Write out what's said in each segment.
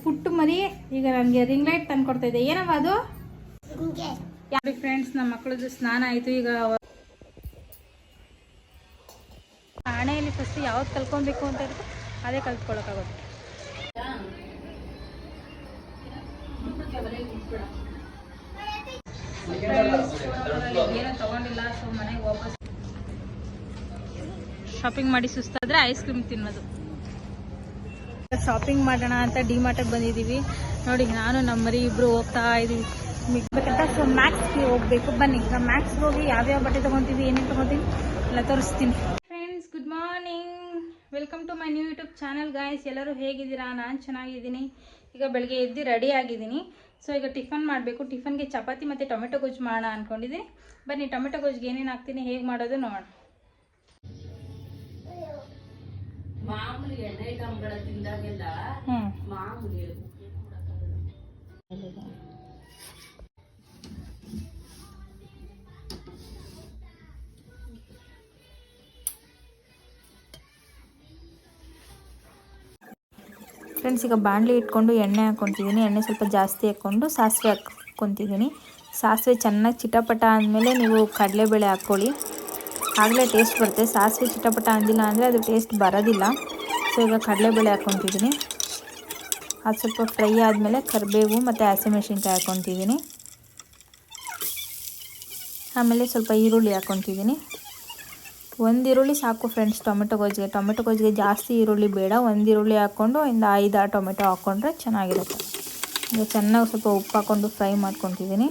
ಪುಟ್ಟು ಮರಿ ಈಗ ನನಗೆ ರಿಂಗ್ ಲೈಟ್ ತಂದು ಕೊಡ್ತಾ ಇದೆ. ಏನವ ಅದು? ಯಾರು ಫ್ರೆಂಡ್ಸ್, ನಮ್ಮ ಮಕ್ಕಳದ್ದು ಸ್ನಾನ ಆಯಿತು. ಈಗ ಹಣೆಯಲ್ಲಿ ಫಸ್ಟ್ ಯಾವ್ದು ಕಲ್ಕೊಬೇಕು ಅಂತ ಇರುತ್ತೆ ಅದೇ ಕಲ್ತ್ಕೊಳ್ಳೋಕ್ಕಾಗುತ್ತೆ. ಏನೋ ತಗೊಂಡಿಲ್ಲ, ಸೊ ಮನೆಗೆ ವಾಪಸ್ ಶಾಪಿಂಗ್ ಮಾಡಿ ಸುಸ್ತಾದರೆ ಐಸ್ ಕ್ರೀಮ್ ತಿನ್ನೋದು. ಶಾಪಿಂಗ್ ಮಾಡೋಣ ಅಂತ ಡಿಮಾರ್ಟಿಗೆ ಬಂದಿದ್ದೀವಿ. ನೋಡಿ, ನಾನು ನಮ್ಮ ಮರಿ ಇಬ್ಬರು ಹೋಗ್ತಾ ಇದ್ದೀವಿ ಬೇಕಂತ. ಸೊ ಮ್ಯಾಕ್ಸ್ಗೆ ಹೋಗಬೇಕು. ಬನ್ನಿ, ನಾವು ಮ್ಯಾಕ್ಸ್ಗೆ ಹೋಗಿ ಯಾವ್ಯಾವ ಬಟ್ಟೆ ತೊಗೊತೀವಿ, ಏನೇನು ತೊಗೊತೀವಿ ಎಲ್ಲ ತೋರಿಸ್ತೀನಿ. Friends, good morning, welcome to my new YouTube channel guys. ಎಲ್ಲರೂ ಹೇಗಿದ್ದೀರಾ? ನಾನು ಚೆನ್ನಾಗಿದ್ದೀನಿ. ಈಗ ಬೆಳಗ್ಗೆ ಎದ್ದು ರೆಡಿ ಆಗಿದ್ದೀನಿ. ಸೊ ಈಗ ಟಿಫನ್ ಮಾಡಬೇಕು. ಟಿಫನ್ಗೆ ಚಪಾತಿ ಮತ್ತು ಟೊಮೆಟೊ ಗೊಜ್ಜು ಮಾಡೋಣ ಅಂದ್ಕೊಂಡಿದ್ದೀನಿ. ಬನ್ನಿ, ಟೊಮೆಟೊ ಗೊಜ್ಜಿಗೆ ಏನೇನು ಹಾಕ್ತೀನಿ, ಹೇಗೆ ಮಾಡೋದು ನೋಡೋಣ. ಮಾಮೂಲಿ ಎಣ್ಣೆ ಐಟಮ್ಗಳ ತಿಂದಾಗೆಲ್ಲ ಮಾಮೂಲಿ ಫ್ರೆಂಡ್ಸ್, ಈಗ ಬಾಣಲಿ ಇಟ್ಕೊಂಡು ಎಣ್ಣೆ ಹಾಕ್ಕೊತಿದ್ದೀನಿ. ಎಣ್ಣೆ ಸ್ವಲ್ಪ ಜಾಸ್ತಿ ಹಾಕ್ಕೊಂಡು ಸಾಸಿವೆ ಹಾಕ್ಕೊತಿದ್ದೀನಿ. ಸಾಸಿವೆ ಚೆನ್ನಾಗಿ ಚಿಟಪಟ ಅಂದಮೇಲೆ ನೀವು ಕಡಲೆಬೇಳೆ ಹಾಕ್ಕೊಳ್ಳಿ, ಆಗಲೇ ಟೇಸ್ಟ್ ಬರುತ್ತೆ. ಸಾಸಿವೆ ಚಿಟಪಟ ಅಂದಿಲ್ಲ ಅಂದರೆ ಅದು ಟೇಸ್ಟ್ ಬರೋದಿಲ್ಲ. ಸೊ ಈಗ ಕಡಲೆಬೇಳೆ ಹಾಕ್ಕೊತಿದ್ದೀನಿ. ಅದು ಸ್ವಲ್ಪ ಫ್ರೈ ಆದಮೇಲೆ ಕರಿಬೇವು ಮತ್ತು ಹಸಿಮೆಣಸಿನ್ಕಾಯಿ ಹಾಕ್ಕೊತಿದ್ದೀನಿ. ಆಮೇಲೆ ಸ್ವಲ್ಪ ಈರುಳ್ಳಿ ಹಾಕ್ಕೊತಿದ್ದೀನಿ. ಒಂದು ಈರುಳ್ಳಿ ಸಾಕು ಫ್ರೆಂಡ್ಸ್ ಟೊಮೆಟೊ ಗೊಜ್ಜಿಗೆ. ಟೊಮೆಟೊ ಗೊಜ್ಜಿಗೆ ಜಾಸ್ತಿ ಈರುಳ್ಳಿ ಬೇಡ. ಒಂದು ಈರುಳ್ಳಿ ಹಾಕ್ಕೊಂಡು ಒಂದು 5-6 ಟೊಮೆಟೊ ಹಾಕ್ಕೊಂಡ್ರೆ ಚೆನ್ನಾಗಿರುತ್ತೆ. ಈಗ ಚೆನ್ನಾಗಿ ಸ್ವಲ್ಪ ಉಪ್ಪು ಹಾಕ್ಕೊಂಡು ಫ್ರೈ ಮಾಡ್ಕೊತಿದ್ದೀನಿ.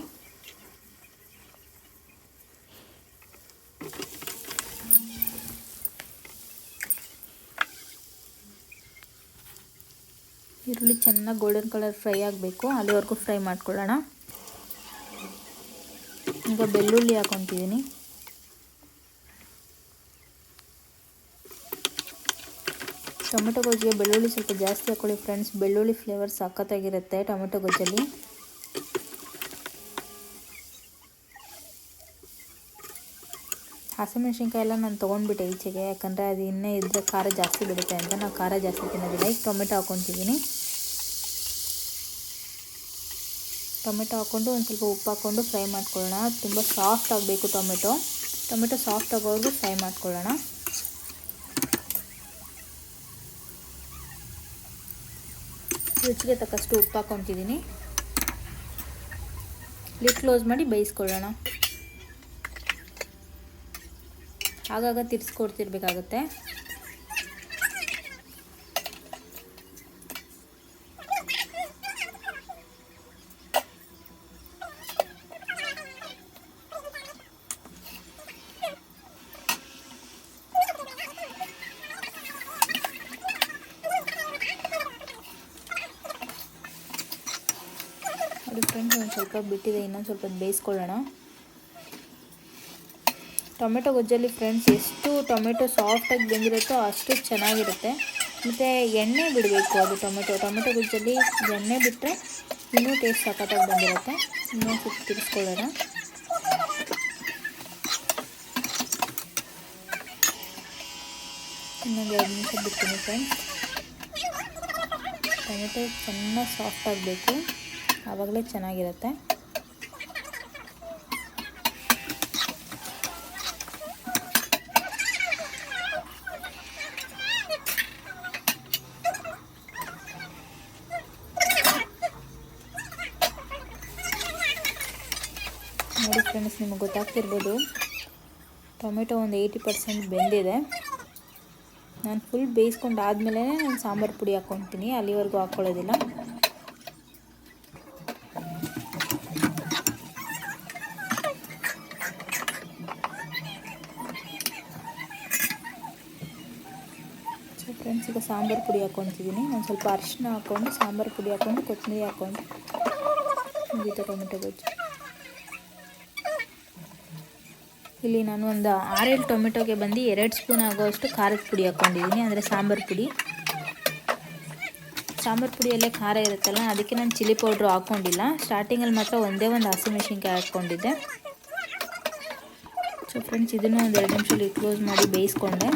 ಈರುಳ್ಳಿ ಚೆನ್ನಾಗಿ ಗೋಲ್ಡನ್ ಕಲರ್ ಫ್ರೈ ಆಗಬೇಕು, ಅಲ್ಲಿವರೆಗೂ ಫ್ರೈ ಮಾಡ್ಕೊಳ್ಳೋಣ. ಈಗ ಬೆಳ್ಳುಳ್ಳಿ ಹಾಕ್ಕೊತಿದ್ದೀನಿ. ಟೊಮೆಟೊ ಗೊಜ್ಜಿಗೆ ಬೆಳ್ಳುಳ್ಳಿ ಸ್ವಲ್ಪ ಜಾಸ್ತಿ ಹಾಕ್ಕೊಳ್ಳಿ ಫ್ರೆಂಡ್ಸ್. ಬೆಳ್ಳುಳ್ಳಿ ಫ್ಲೇವರ್ ಸಖತ್ತಾಗಿರುತ್ತೆ ಟೊಮೆಟೊ ಗೊಜ್ಜಲ್ಲಿ. ಹಸಿಮೆಣ್ಸಿನ್ಕಾಯಿ ಎಲ್ಲ ನಾನು ತೊಗೊಂಡ್ಬಿಟ್ಟೆ ಈಚೆಗೆ, ಯಾಕಂದರೆ ಅದು ಇನ್ನೇ ಇದ್ದರೆ ಖಾರ ಜಾಸ್ತಿ ಬಿಡುತ್ತೆ ಅಂತ. ನಾವು ಖಾರ ಜಾಸ್ತಿ ತಿನ್ನೋದಿಲ್ಲ. ಈಗ ಟೊಮೆಟೊ ಹಾಕ್ಕೊತಿದ್ದೀನಿ. ಟೊಮೆಟೊ ಹಾಕ್ಕೊಂಡು ಒಂದು ಸ್ವಲ್ಪ ಉಪ್ಪು ಹಾಕ್ಕೊಂಡು ಫ್ರೈ ಮಾಡ್ಕೊಳ್ಳೋಣ. ತುಂಬ ಸಾಫ್ಟ್ ಆಗಬೇಕು ಟೊಮೆಟೊ ಸಾಫ್ಟ್ ಆಗೋವರೆಗೂ ಫ್ರೈ ಮಾಡ್ಕೊಳ್ಳೋಣ. ರುಚಿಗೆ ತಕ್ಕಷ್ಟು ಉಪ್ಪು ಹಾಕ್ಕೊತಿದ್ದೀನಿ. ಲಿಡ್ ಕ್ಲೋಸ್ ಮಾಡಿ ಬೇಯಿಸ್ಕೊಳ್ಳೋಣ. ಆಗಾಗ ತಿರ್ಸ್ಕೊಡ್ತಿರ್ಬೇಕಾಗತ್ತೆ. ನೋಡಿ ಫ್ರೆಂಡ್ಸ್, ಒಂದು ಸ್ವಲ್ಪ ಬಿಟ್ಟಿದೆ, ಇನ್ನೊಂದು ಸ್ವಲ್ಪ ಬೇಯಿಸ್ಕೊಳ್ಳೋಣ. ಟೊಮೆಟೊ ಗೊಜ್ಜಲ್ಲಿ ಫ್ರೆಂಡ್ಸ್ ಎಷ್ಟು ಟೊಮೆಟೊ ಸಾಫ್ಟಾಗಿ ಬೆಂದಿರುತ್ತೋ ಅಷ್ಟು ಚೆನ್ನಾಗಿರುತ್ತೆ. ಮತ್ತು ಎಣ್ಣೆ ಬಿಡಬೇಕು. ಅದು ಟೊಮೆಟೊ ಗೊಜ್ಜಲ್ಲಿ ಎಣ್ಣೆ ಬಿಟ್ಟರೆ ಇನ್ನೂ ಟೇಸ್ಟ್ ಸಖತ್ತಾಗಿ ಬಂದಿರುತ್ತೆ. ಇನ್ನೊಂದು ಸ್ವಲ್ಪ ತಿರ್ಸ್ಕೊಳ್ಳೋಣ. ಇನ್ನೊಂದು 2 ನಿಮಿಷ ಬಿಡ್ತೀನಿ ಫ್ರೆಂಡ್ಸ್. ಟೊಮೆಟೊ ಚೆನ್ನಾಗಿ ಸಾಫ್ಟ್ ಆಗಬೇಕು, ಆವಾಗಲೇ ಚೆನ್ನಾಗಿರುತ್ತೆ. ನೋಡಿ ಫ್ರೆಂಡ್ಸ್, ನಿಮಗೆ ಗೊತ್ತಾಗ್ತಿರ್ಬೋದು ಟೊಮೆಟೊ ಒಂದು 80% ಬೆಂದಿದೆ. ನಾನು ಫುಲ್ ಬೇಯಿಸ್ಕೊಂಡು ಆದಮೇಲೆ ನಾನು ಸಾಂಬಾರು ಪುಡಿ ಹಾಕ್ಕೊತೀನಿ, ಅಲ್ಲಿವರೆಗೂ ಹಾಕ್ಕೊಳ್ಳೋದಿಲ್ಲ. ಸೊ ಫ್ರೆಂಡ್ಸ್, ಈಗ ಸಾಂಬಾರು ಪುಡಿ ಹಾಕ್ಕೊತಿದ್ದೀನಿ. ಒಂದು ಸ್ವಲ್ಪ ಅರಿಶಿನ ಹಾಕ್ಕೊಂಡು ಸಾಂಬಾರು ಪುಡಿ ಹಾಕ್ಕೊಂಡು ಕೊತ್ತಂಬರಿ ಹಾಕ್ಕೊಂಡು ಮುಗೀತು ಟೊಮೆಟೊ ಗೊಜ್ಜು. ಇಲ್ಲಿ ನಾನು ಒಂದು 6-7 ಟೊಮೆಟೊಗೆ ಬಂದು 2 ಸ್ಪೂನ್ ಆಗೋಷ್ಟು ಖಾರದ ಪುಡಿ ಹಾಕ್ಕೊಂಡಿದ್ದೀನಿ, ಅಂದರೆ ಸಾಂಬಾರು ಪುಡಿ. ಸಾಂಬಾರು ಪುಡಿಯಲ್ಲೇ ಖಾರ ಇರುತ್ತಲ್ಲ, ಅದಕ್ಕೆ ನಾನು ಚಿಲ್ಲಿ ಪೌಡ್ರು ಹಾಕ್ಕೊಂಡಿಲ್ಲ. ಸ್ಟಾರ್ಟಿಂಗಲ್ಲಿ ಮಾತ್ರ ಒಂದೇ ಒಂದು ಹಸಿಮೆಣ್ಸಿನ್ಕಾಯಿ ಹಾಕ್ಕೊಂಡಿದ್ದೆ. ಸೊ ಫ್ರೆಂಡ್ಸ್, ಇದನ್ನು ಒಂದು 2 ನಿಮಿಷ ಕ್ಲೋಸ್ ಮಾಡಿ ಬೇಯಿಸ್ಕೊಂಡೆ.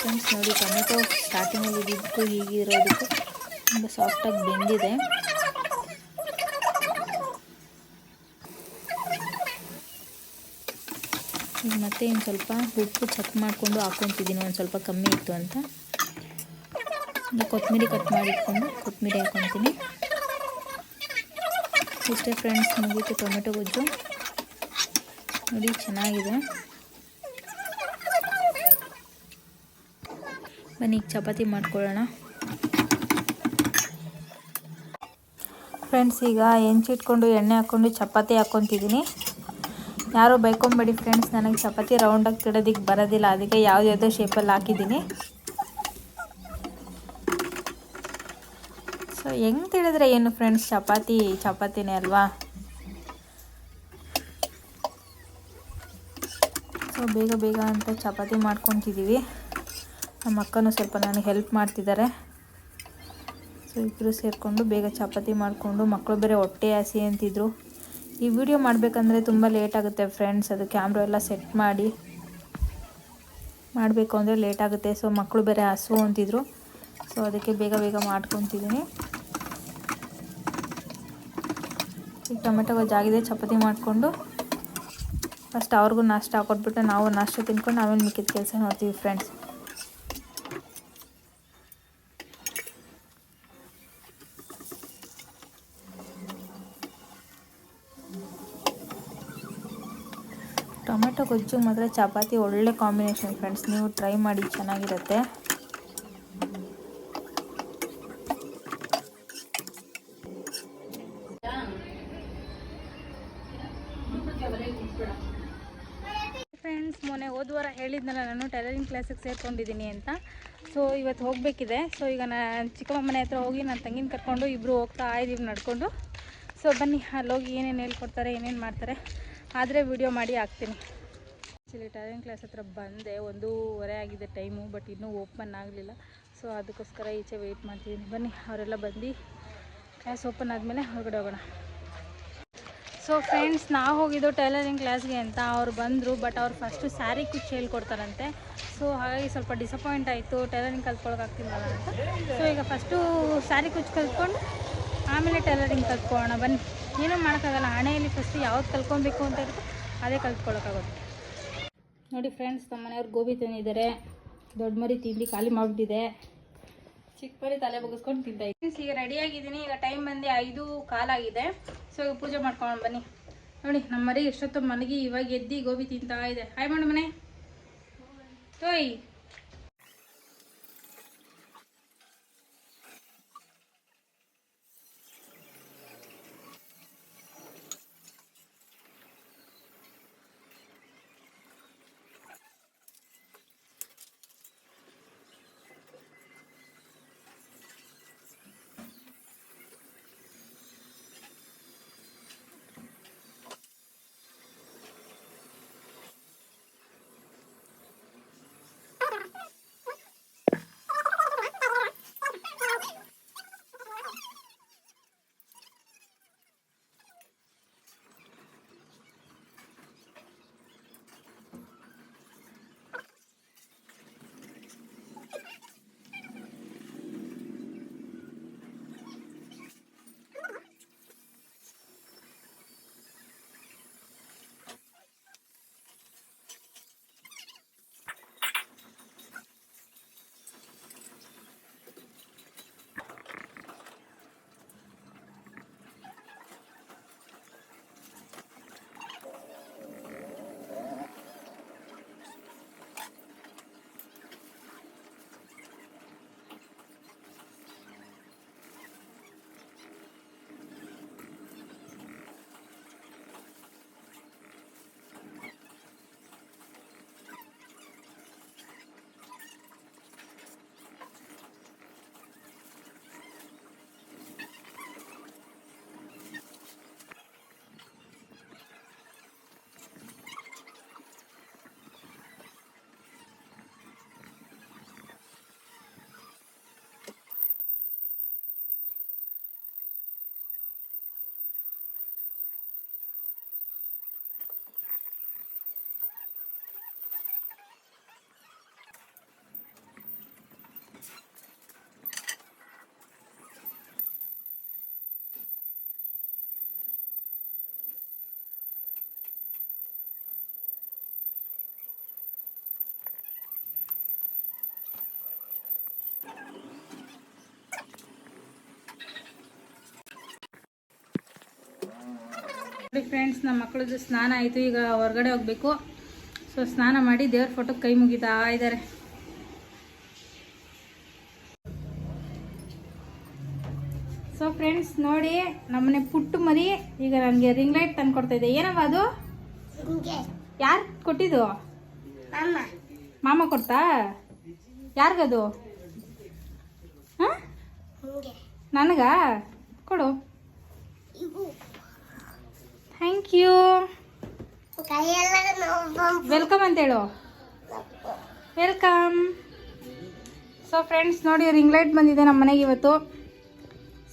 ಫ್ರೆಂಡ್ಸ್ ನೋಡಿ, ಟೊಮೆಟೊ ಸ್ಟಾರ್ಟಿಂಗಲ್ಲಿ ಇದ್ದಿದ್ದಕ್ಕೂ ಹೀಗಿರೋದಕ್ಕೂ ತುಂಬ ಸಾಫ್ಟಾಗಿ ಬೆಂದಿದೆ. ಈಗ ಮತ್ತೆ ಇನ್ನು ಸ್ವಲ್ಪ ಉಪ್ಪು ಚೆಕ್ ಮಾಡಿಕೊಂಡು ಹಾಕ್ಕೊತಿದ್ದೀನಿ, ಒಂದು ಸ್ವಲ್ಪ ಕಮ್ಮಿ ಇತ್ತು ಅಂತ. ಈಗ ಕೊತ್ತಂಬರಿ ಕಟ್ ಮಾಡಿ ಇಟ್ಕೊಂಡು ಕೊತ್ತಂಬರಿ ಹಾಕ್ಕೊತೀನಿ. ಇಷ್ಟೇ ಫ್ರೆಂಡ್ಸ್, ಮುಗೀತು ಟೊಮೆಟೊ ಗೊಜ್ಜು. ನೋಡಿ ಚೆನ್ನಾಗಿದೆ. ಬನ್ನಿ ಈಗ ಚಪಾತಿ ಮಾಡ್ಕೊಳ್ಳೋಣ. ಫ್ರೆಂಡ್ಸ್, ಈಗ ಹೆಂಚಿಟ್ಕೊಂಡು ಎಣ್ಣೆ ಹಾಕ್ಕೊಂಡು ಚಪಾತಿ ಹಾಕ್ಕೊತಿದ್ದೀನಿ. ಯಾರೋ ಬೈಕೊಂಬೇಡಿ ಫ್ರೆಂಡ್ಸ್, ನನಗೆ ಚಪಾತಿ ರೌಂಡಾಗಿ ತಿಡೋದಕ್ಕೆ ಬರೋದಿಲ್ಲ, ಅದಕ್ಕೆ ಯಾವುದ್ಯಾವುದೋ ಶೇಪಲ್ಲಿ ಹಾಕಿದ್ದೀನಿ. ಸೊ ಹೆಂಗೆ ತಿಳಿದ್ರೆ ಏನು ಫ್ರೆಂಡ್ಸ್, ಚಪಾತಿನೇ ಅಲ್ವಾ. ಸೊ ಬೇಗ ಅಂತ ಚಪಾತಿ ಮಾಡ್ಕೊತಿದ್ದೀವಿ. ನಮ್ಮ ಅಕ್ಕನೂ ಸ್ವಲ್ಪ ನನಗೆ ಹೆಲ್ಪ್ ಮಾಡ್ತಿದ್ದಾರೆ. ಸೊ ಇಬ್ಬರು ಸೇರಿಕೊಂಡು ಬೇಗ ಚಪಾತಿ ಮಾಡಿಕೊಂಡು, ಮಕ್ಕಳು ಬೇರೆ ಹೊಟ್ಟೆ ಹಸಿ ಅಂತಿದ್ರು. ಈ ವಿಡಿಯೋ ಮಾಡಬೇಕಂದ್ರೆ ತುಂಬ ಲೇಟ್ ಆಗುತ್ತೆ ಫ್ರೆಂಡ್ಸ್, ಅದು ಕ್ಯಾಮ್ರಾ ಎಲ್ಲ ಸೆಟ್ ಮಾಡಬೇಕು ಅಂದರೆ ಲೇಟ್ ಆಗುತ್ತೆ. ಸೊ ಮಕ್ಕಳು ಬೇರೆ ಹಸು ಅಂತಿದ್ರು, ಸೊ ಅದಕ್ಕೆ ಬೇಗ ಮಾಡ್ಕೊತಿದ್ದೀನಿ. ಈಗ ಟೊಮೆಟೊ ಗೊಜ್ಜಾಗಿದೆ, ಚಪಾತಿ ಮಾಡಿಕೊಂಡು ಫಸ್ಟ್ ಅವ್ರಿಗೂ ನಾಷ್ಟ ಹಾಕೊಟ್ಬಿಟ್ಟು ನಾವು ನಾಷ್ಟ ತಿನ್ಕೊಂಡು ಆಮೇಲೆ ಮಿಕ್ಕಿದ ಕೆಲಸ ನೋಡ್ತೀವಿ ಫ್ರೆಂಡ್ಸ್. ಟೊಮೆಟೊ ಗೊಜ್ಜು ಮಾತ್ರ ಚಪಾತಿ ಒಳ್ಳೆ ಕಾಂಬಿನೇಷನ್ ಫ್ರೆಂಡ್ಸ್, ನೀವು ಟ್ರೈ ಮಾಡಿ, ಚೆನ್ನಾಗಿರುತ್ತೆ. ಫ್ರೆಂಡ್ಸ್, ಮೊನ್ನೆ ಹೋದ ವಾರ ಹೇಳಿದ್ನಲ್ಲ ನಾನು ಟೈಲರಿಂಗ್ ಕ್ಲಾಸಿಗೆ ಸೇರ್ಕೊಂಡಿದ್ದೀನಿ ಅಂತ. ಸೊ ಇವತ್ತು ಹೋಗಬೇಕಿದೆ. ಸೊ ಈಗ ನಾನು ಚಿಕ್ಕಮ್ಮ ಮನೆ ಹತ್ರ ಹೋಗಿ ನನ್ನ ತಂಗಿನ ಕರ್ಕೊಂಡು ಇಬ್ಬರು ಹೋಗ್ತಾ ಇದ್ದೀವಿ ನಡ್ಕೊಂಡು. ಸೊ ಬನ್ನಿ, ಅಲ್ಲೋಗಿ ಏನೇನು ಹೇಳ್ಕೊಡ್ತಾರೆ, ಏನೇನು ಮಾಡ್ತಾರೆ ಆದರೆ ವಿಡಿಯೋ ಮಾಡಿ ಹಾಕ್ತೀನಿ. ಆ್ಯಕ್ಚುಲಿ ಟೈಲರಿಂಗ್ ಕ್ಲಾಸ್ ಹತ್ರ ಬಂದೆ, 1:30 ಆಗಿದೆ ಟೈಮು, ಬಟ್ ಇನ್ನೂ ಓಪನ್ ಆಗಲಿಲ್ಲ. ಸೊ ಅದಕ್ಕೋಸ್ಕರ ಈಚೆ ವೆಯ್ಟ್ ಮಾಡ್ತಿದ್ದೀನಿ. ಬನ್ನಿ, ಅವರೆಲ್ಲ ಬಂದು ಕ್ಲಾಸ್ ಓಪನ್ ಆದಮೇಲೆ ಹೊರಗಡೆ ಹೋಗೋಣ. ಸೊ ಫ್ರೆಂಡ್ಸ್, ನಾವು ಹೋಗಿದ್ದು ಟೈಲರಿಂಗ್ ಕ್ಲಾಸ್ಗೆ ಅಂತ. ಅವ್ರು ಬಂದರು, ಬಟ್ ಅವ್ರು ಫಸ್ಟು ಸ್ಯಾರಿ ಕುಚ್ಚು ಹೇಳ್ಕೊಡ್ತಾರಂತೆ. ಸೊ ಹಾಗಾಗಿ ಸ್ವಲ್ಪ ಡಿಸಪಾಯಿಂಟ್ ಆಯಿತು, ಟೈಲರಿಂಗ್ ಕಲ್ತ್ಕೊಳಕ್ಕಾಗ್ತಿಲ್ಲಲ್ಲ ಅಂತ. ಸೊ ಈಗ ಫಸ್ಟು ಸ್ಯಾರಿ ಕುಚ್ಚು ಕಲ್ತ್ಕೊಂಡು ಆಮೇಲೆ ಟೈಲರಿಂಗ್ ಕಲ್ತ್ಕೊಳ್ಳೋಣ. ಬನ್ನಿ, ಏನೂ ಮಾಡೋಕ್ಕಾಗಲ್ಲ, ಹಣೆಯಲ್ಲಿ ಫಸ್ಟು ಯಾವ್ದು ಕಲ್ತ್ಕೊಬೇಕು ಅಂತ ಇರುತ್ತೆ ಅದೇ ಕಲ್ತ್ಕೊಳ್ಳೋಕ್ಕಾಗೋದು. ನೋಡಿ ಫ್ರೆಂಡ್ಸ್, ನಮ್ಮ ಮನೆಯವ್ರು ಗೋಬಿ ತಂದಿದ್ದಾರೆ. ದೊಡ್ಡ ಮರಿ ತಿಂದು ಖಾಲಿ ಮಾಡಿಬಿಟ್ಟಿದೆ, ಚಿಕ್ಕ ಮರಿ ತಲೆ ಬಗ್ಗಿಸ್ಕೊಂಡು ತಿಂತಾಯಿದ್ದೀನಿ. ಫ್ರೆಂಡ್ಸ್, ಈಗ ರೆಡಿಯಾಗಿದ್ದೀನಿ. ಈಗ ಟೈಮ್ ಬಂದು 5:15 ಆಗಿದೆ. ಸೊ ಈಗ ಪೂಜೆ ಮಾಡ್ಕೊಂಡು ಬನ್ನಿ. ನೋಡಿ, ನಮ್ಮ ಮರಿ ಎಷ್ಟೊತ್ತು ಮನಗಿ ಇವಾಗ ಎದ್ದು ಗೋಬಿ ತಿಂತಾ ಇದೆ. ಹಾಯ್ ಮಾಡು ಮನೆ ಟೋಯ್. ನೋಡಿ ಫ್ರೆಂಡ್ಸ್, ನಮ್ಮ ಮಕ್ಕಳದ್ದು ಸ್ನಾನ ಆಯಿತು. ಈಗ ಹೊರಗಡೆ ಹೋಗಬೇಕು. ಸೊ ಸ್ನಾನ ಮಾಡಿ ದೇವ್ರ ಫೋಟೋಗೆ ಕೈ ಮುಗಿತಾ ಇದ್ದಾರೆ. ಸೊ ಫ್ರೆಂಡ್ಸ್ ನೋಡಿ, ನಮ್ಮನೆ ಪುಟ್ಟು ಮರಿ ಈಗ ನನಗೆ ರಿಂಗ್ ಲೈಟ್ ತಂದು ಕೊಡ್ತಾ ಇದೆ. ಏನವ ಅದು? ಯಾರು ಕೊಟ್ಟಿದ್ದು? ಮಾಮ ಕೊಡ್ತಾ? ಯಾರಿಗದು? ಹಾಂ, ನನಗ ಕೊಡು. Thank you. ವೆಲ್ಕಮ್ ಅಂತೇಳು. ವೆಲ್ಕಮ್. ಸೊ ಫ್ರೆಂಡ್ಸ್ ನೋಡಿ, ರಿಂಗ್ ಲೈಟ್ ಬಂದಿದೆ ನಮ್ಮ ಮನೆಗೆ ಇವತ್ತು.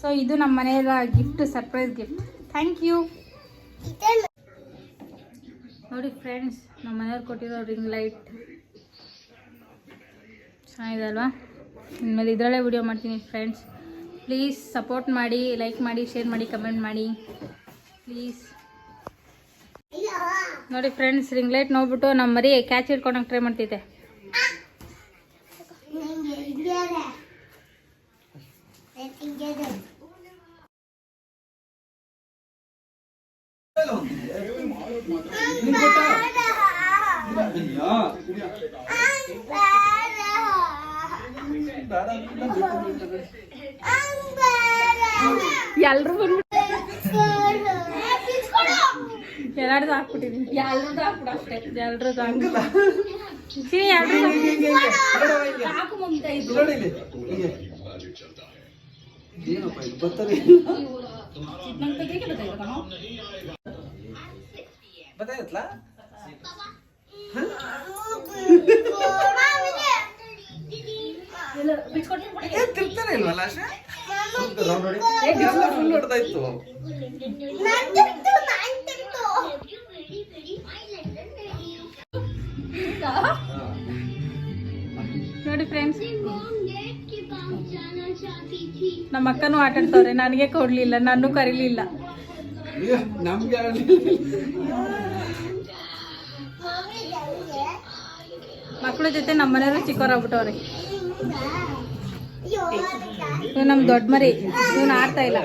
ಸೊ ಇದು ನಮ್ಮ ಮನೆಯ gift, surprise gift. Thank you. ನೋಡಿ ಫ್ರೆಂಡ್ಸ್, ನಮ್ಮ ಮನೆಯವ್ರು ಕೊಟ್ಟಿರೋ ರಿಂಗ್ ಲೈಟ್ ಚೆನ್ನಾಗಿದೆ ಅಲ್ವಾ? ಇನ್ಮೇಲೆ ಇದರಲ್ಲೇ ವಿಡಿಯೋ ಮಾಡ್ತೀನಿ ಫ್ರೆಂಡ್ಸ್. ಪ್ಲೀಸ್ ಸಪೋರ್ಟ್ ಮಾಡಿ, ಲೈಕ್ ಮಾಡಿ, ಶೇರ್ ಮಾಡಿ, ಕಮೆಂಟ್ ಮಾಡಿ ಪ್ಲೀಸ್. ನೋಡಿ ಫ್ರೆಂಡ್ಸ್, ರಿಂಗ್ ಲೈಟ್ ನೋಡ್ಬಿಟ್ಟು ನಮ್ಮ ಮರಿ ಕ್ಯಾಚ್ ಹಿಡ್ಕೊಂಡಂಗೆ ಟ್ರೈ ಮಾಡ್ತಿದ್ದೆ. ಎಲ್ರು ಬಂದ್ಬಿಟ್ಟು ಎಲ್ಲಾರ್ದು ಹಾಕ್ಬಿಟ್ಟಿದೀನಿ. ಎಲ್ರದ್ದು ಹಾಕ್ಬಿಡ ಅಷ್ಟೇ. ಎಲ್ರದ್ದು ಹಾಕು ಮಮತಾ. ಇದು ತಿರ್ತಾನೆ ಇಲ್ವಲ್ಲ ಅಷ್ಟೇ. ನೋಡಿ ಫ್ರೆಂಡ್ಸ್, ನಮ್ಮ ಅಕ್ಕನೂ ಆಟಾಡ್ತವ್ರೆ. ನನಗೆ ಕೊಡ್ಲಿಲ್ಲ, ನಾನು ಕರೀಲಿಲ್ಲ. ಮಕ್ಕಳ ಜೊತೆ ನಮ್ಮ ಮನೆಯವರು ಚಿಕ್ಕವರಾಗ್ಬಿಟ್ಟವ್ರೆ. ಇವ್ ನಮ್ ದೊಡ್ಡ ಮರಿ, ಇವನು ಆಡ್ತಾ ಇಲ್ಲ.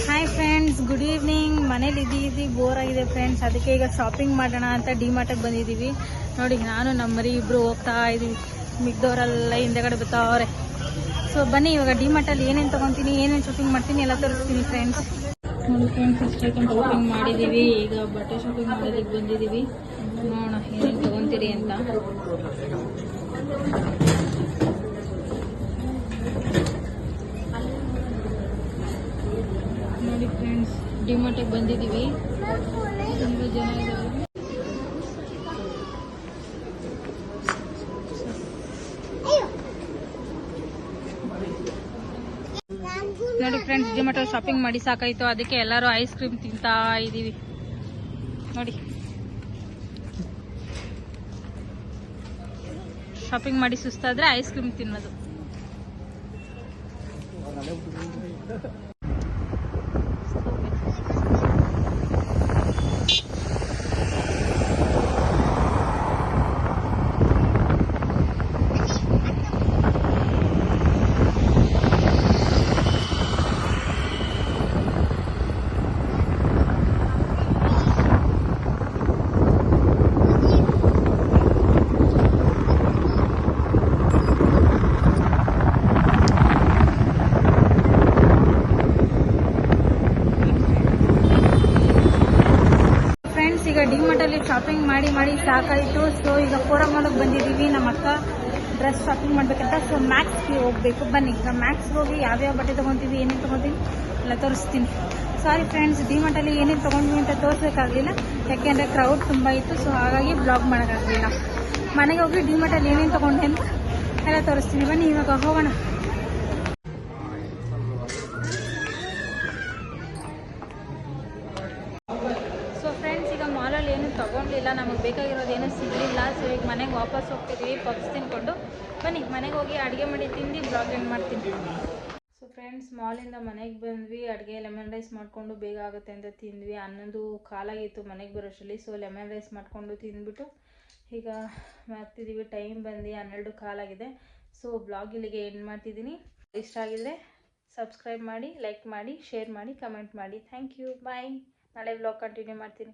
Hi friends, good evening. ಮನೇಲಿ ಇದ್ದೀವಿ, ಬೋರ್ ಆಗಿದೆ ಫ್ರೆಂಡ್ಸ್. ಅದಕ್ಕೆ ಈಗ ಶಾಪಿಂಗ್ ಮಾಡೋಣ ಅಂತ ಡಿಮಾರ್ಟಿಗೆ ಬಂದಿದ್ದೀವಿ. ನೋಡಿ, ನಾನು ನಮ್ಮ ಮರಿ ಇಬ್ರು ಹೋಗ್ತಾ ಇದ್ದೀವಿ. ಮಿಗ್ದವರೆಲ್ಲ ಹಿಂದೆಗಡೆ ಬರ್ತಾವ್ರೆ. ಸೊ ಬನ್ನಿ, ಇವಾಗ ಡಿಮಾರ್ಟಲ್ಲಿ ಏನೇನು ತೊಗೊತೀನಿ, ಏನೇನು ಶಾಪಿಂಗ್ ಮಾಡ್ತೀನಿ ಎಲ್ಲ ತೋರಿಸ್ತೀನಿ ಫ್ರೆಂಡ್ಸ್. ನೋಡಿ ಫ್ರೆಂಡ್ಸ್, ಇಷ್ಟೊಂದು ಶಾಪಿಂಗ್ ಮಾಡಿದ್ದೀವಿ. ಈಗ ಬಟ್ಟೆ ಶಾಪಿಂಗ್ ಮಾಡೋದಕ್ಕೆ ಬಂದಿದ್ದೀವಿ. ನೋಡೋಣ ಏನೇನು ತೊಗೊತೀರಿ ಅಂತ. ನೋಡಿ ಫ್ರೆಂಡ್ಸ್, ಡಿಮಾರ್ಟಿಗೆ ಬಂದಿದ್ದೀವಿ. ತುಂಬ ಜನ ಇದ್ದಾರೆ. ನೋಡಿ ಫ್ರೆಂಡ್ಸ್, ಡಿಮಾರ್ಟಲ್ಲಿ ಶಾಪಿಂಗ್ ಮಾಡಿ ಸಾಕಾಯಿತು. ಅದಕ್ಕೆ ಎಲ್ಲರೂ ಐಸ್ ಕ್ರೀಮ್ ತಿಂತಾ ಇದ್ದೀವಿ. ನೋಡಿ, ಶಾಪಿಂಗ್ ಮಾಡಿ ಸುಸ್ತಾದ್ರೆ ಐಸ್ ಕ್ರೀಮ್ ತಿನ್ನೋದು. ಈಗ ಡಿಮಾರ್ಟಲ್ಲಿ ಶಾಪಿಂಗ್ ಮಾಡಿ ಸಾಕಾಯಿತು. ಸೊ ಈಗ ಫೋರಮ್ ಮಾಲ್ಗೆ ಬಂದಿದ್ದೀವಿ. ನಮ್ಮ ಅಕ್ಕ ಡ್ರೆಸ್ ಶಾಪಿಂಗ್ ಮಾಡಬೇಕಂತ. ಸೊ ಮ್ಯಾಕ್ಸ್ಗೆ ಹೋಗಬೇಕು. ಬನ್ನಿ, ಈಗ ಮ್ಯಾಕ್ಸ್ಗೆ ಹೋಗಿ ಯಾವ್ಯಾವ ಬಟ್ಟೆ ತೊಗೊತೀವಿ, ಏನೇನು ತೊಗೊತೀವಿ ಎಲ್ಲ ತೋರಿಸ್ತೀನಿ. ಸಾರಿ ಫ್ರೆಂಡ್ಸ್, ಡಿಮಾರ್ಟಲ್ಲಿ ಏನೇನು ತೊಗೊಂಡ್ವಿ ಅಂತ ತೋರಿಸೋಕ್ಕಾಗಲಿಲ್ಲ, ಯಾಕೆಂದರೆ ಕ್ರೌಡ್ ತುಂಬ ಇತ್ತು. ಸೊ ಹಾಗಾಗಿ ಬ್ಲಾಗ್ ಮಾಡೋಕ್ಕಾಗಲಿಲ್ಲ. ಮನೆಗೆ ಹೋಗಿ ಡಿಮಾರ್ಟಲ್ಲಿ ಏನೇನು ತೊಗೊಂಡೆ ಅಂತ ಎಲ್ಲ ತೋರಿಸ್ತೀನಿ. ಬನ್ನಿ, ಇವಾಗ ಹೋಗೋಣ. ಮಾಲಲ್ಲಿ ಏನು ತೊಗೊಂಡಿಲ್ಲ, ನಮಗೆ ಬೇಕಾಗಿರೋದು ಏನೂ ಸಿಗಲಿಲ್ಲ. ಸೊ ಈಗ ಮನೆಗೆ ವಾಪಸ್ ಹೋಗ್ತಿದ್ದೀವಿ ಪಬ್ಸ್ ತಿನ್ಕೊಂಡು. ಬನ್ನಿ, ಮನೆಗೆ ಹೋಗಿ ಅಡುಗೆ ಮಾಡಿ ತಿಂದು ಬ್ಲಾಗ್ ಎಂಡ್ ಮಾಡ್ತೀನಿ. ಸೊ ಫ್ರೆಂಡ್ಸ್ ಮಾಲಿಂದ ಮನೆಗೆ ಬಂದ್ವಿ. ಅಡುಗೆ ಲೆಮನ್ ರೈಸ್ ಮಾಡಿಕೊಂಡು ಬೇಗ ಆಗುತ್ತೆ ಅಂತ ತಿಂದ್ವಿ. 11 ಕಾಲಾಗಿತ್ತು ಮನೆಗೆ ಬರೋಷ್ಟರಲ್ಲಿ. ಸೊ ಲೆಮನ್ ರೈಸ್ ಮಾಡಿಕೊಂಡು ತಿಂದ್ಬಿಟ್ಟು ಈಗ ಮಾಡ್ತಿದ್ದೀವಿ. ಟೈಮ್ ಬಂದು 12 ಕಾಲಾಗಿದೆ. ಸೊ ಬ್ಲಾಗ್ ಇಲ್ಲಿಗೆ ಎಂಡ್ ಮಾಡ್ತಿದ್ದೀನಿ. ಇಷ್ಟ ಆಗಿದರೆ ಸಬ್ಸ್ಕ್ರೈಬ್ ಮಾಡಿ, ಲೈಕ್ ಮಾಡಿ, ಶೇರ್ ಮಾಡಿ, ಕಮೆಂಟ್ ಮಾಡಿ. Thank you. ಬಾಯ್. ನಾಳೆ ವ್ಲಾಗ್ ಕಂಟಿನ್ಯೂ ಮಾಡ್ತೀನಿ.